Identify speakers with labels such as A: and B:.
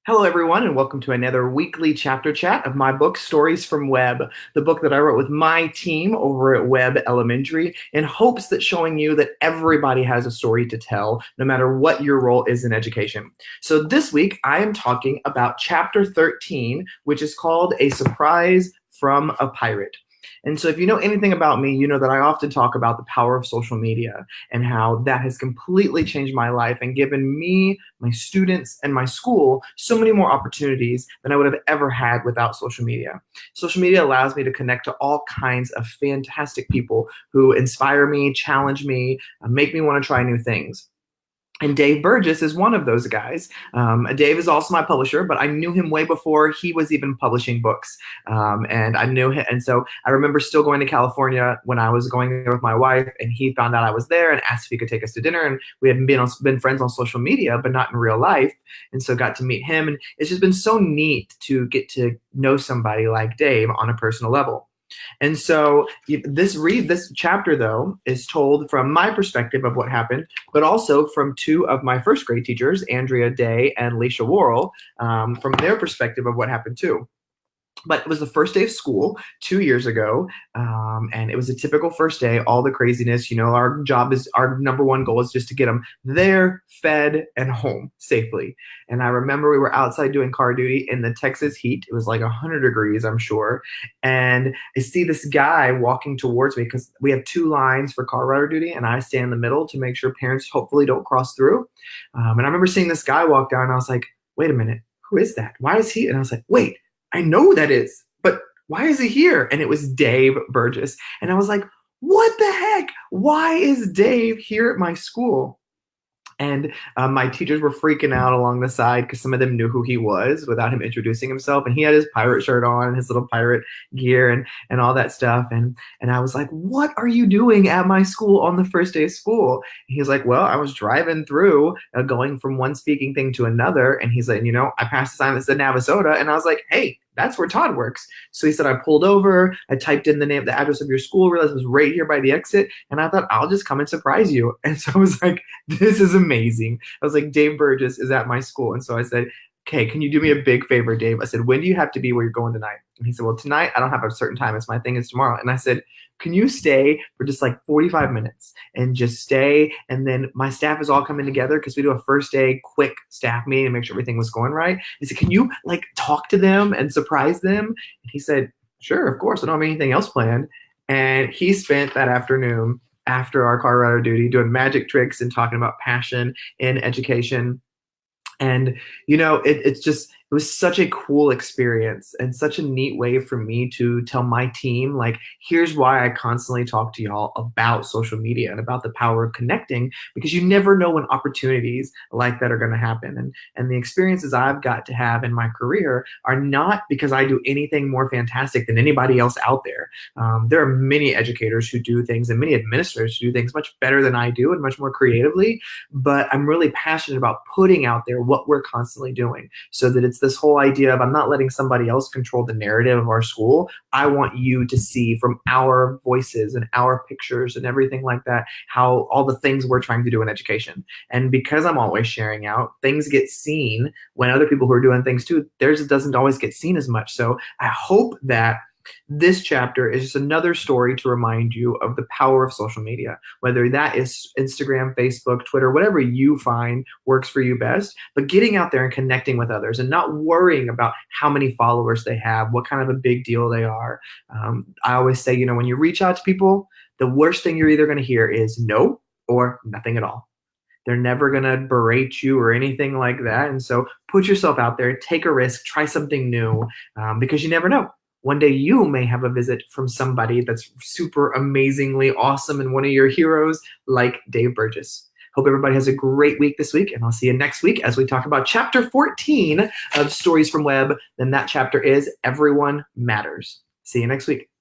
A: Hello, everyone, and welcome to another weekly chapter chat of my book, Stories from Webb, the book that I wrote with my team over at Webb Elementary in hopes that showing you that everybody has a story to tell, no matter what your role is in education. So this week, I am talking about chapter 13, which is called A Surprise from a Pirate. And so if you know anything about me, you know that I often talk about the power of social media and how that has completely changed my life and given me, my students, and my school so many more opportunities than I would have ever had without social media. Social media allows me to connect to all kinds of fantastic people who inspire me, challenge me, make me want to try new things. And Dave Burgess is one of those guys. Dave is also my publisher, but I knew him way before he was even publishing books. And I knew him. And so I remember still going to California when I was going there with my wife, and he found out I was there and asked if he could take us to dinner. And we had been friends on social media, but not in real life. And so got to meet him. And it's just been so neat to get to know somebody like Dave on a personal level. And so this chapter, though, is told from my perspective of what happened, but also from two of my first grade teachers, Andrea Day and Leisha Worrell, from their perspective of what happened too. But it was the first day of school 2 years ago, and it was a typical first day, all the craziness. You know, our number one goal is just to get them there, fed, and home safely. And I remember we were outside doing car duty in the Texas heat. It was like 100 degrees, I'm sure. And I see this guy walking towards me because we have two lines for car rider duty, and I stand in the middle to make sure parents hopefully don't cross through. And I remember seeing this guy walk down, and I was like, wait a minute, who is that? Why is he? And I was like, wait, I know who that is, but why is he here? And it was Dave Burgess. And I was like, what the heck? Why is Dave here at my school? And my teachers were freaking out along the side because some of them knew who he was without him introducing himself. And he had his pirate shirt on and his little pirate gear and all that stuff. And I was like, what are you doing at my school on the first day of school? And he was like, well, I was driving through, going from one speaking thing to another. And he's like, I passed a sign that said Navasota. And I was like, hey, that's where Todd works. So he said, I pulled over, I typed in the address of your school, realized it was right here by the exit. And I thought, I'll just come and surprise you. And so I was like, this is amazing. I was like, Dave Burgess is at my school. And so I said, okay, can you do me a big favor, Dave? I said, when do you have to be where you're going tonight? And he said, well, tonight I don't have a certain time. It's my thing is tomorrow. And I said, can you stay for just like 45 minutes and just stay? And then my staff is all coming together because we do a first day quick staff meeting to make sure everything was going right. He said, can you like talk to them and surprise them? And he said, sure, of course. I don't have anything else planned. And he spent that afternoon after our car rider duty doing magic tricks and talking about passion in education. And, it was such a cool experience and such a neat way for me to tell my team, like, here's why I constantly talk to y'all about social media and about the power of connecting, because you never know when opportunities like that are going to happen. And the experiences I've got to have in my career are not because I do anything more fantastic than anybody else out there. There are many educators who do things and many administrators who do things much better than I do and much more creatively, but I'm really passionate about putting out there what we're constantly doing so that it's this whole idea of I'm not letting somebody else control the narrative of our school. I want you to see from our voices and our pictures and everything like that, how all the things we're trying to do in education. And because I'm always sharing out, things get seen when other people who are doing things too, theirs doesn't always get seen as much. So I hope that this chapter is just another story to remind you of the power of social media, whether that is Instagram, Facebook, Twitter, whatever you find works for you best, but getting out there and connecting with others and not worrying about how many followers they have, what kind of a big deal they are. I always say, when you reach out to people, the worst thing you're either going to hear is no or nothing at all. They're never going to berate you or anything like that. And so put yourself out there, take a risk, try something new, because you never know. One day you may have a visit from somebody that's super amazingly awesome and one of your heroes like Dave Burgess. Hope everybody has a great week this week, and I'll see you next week as we talk about chapter 14 of Stories from Webb. Then that chapter is Everyone Matters. See you next week.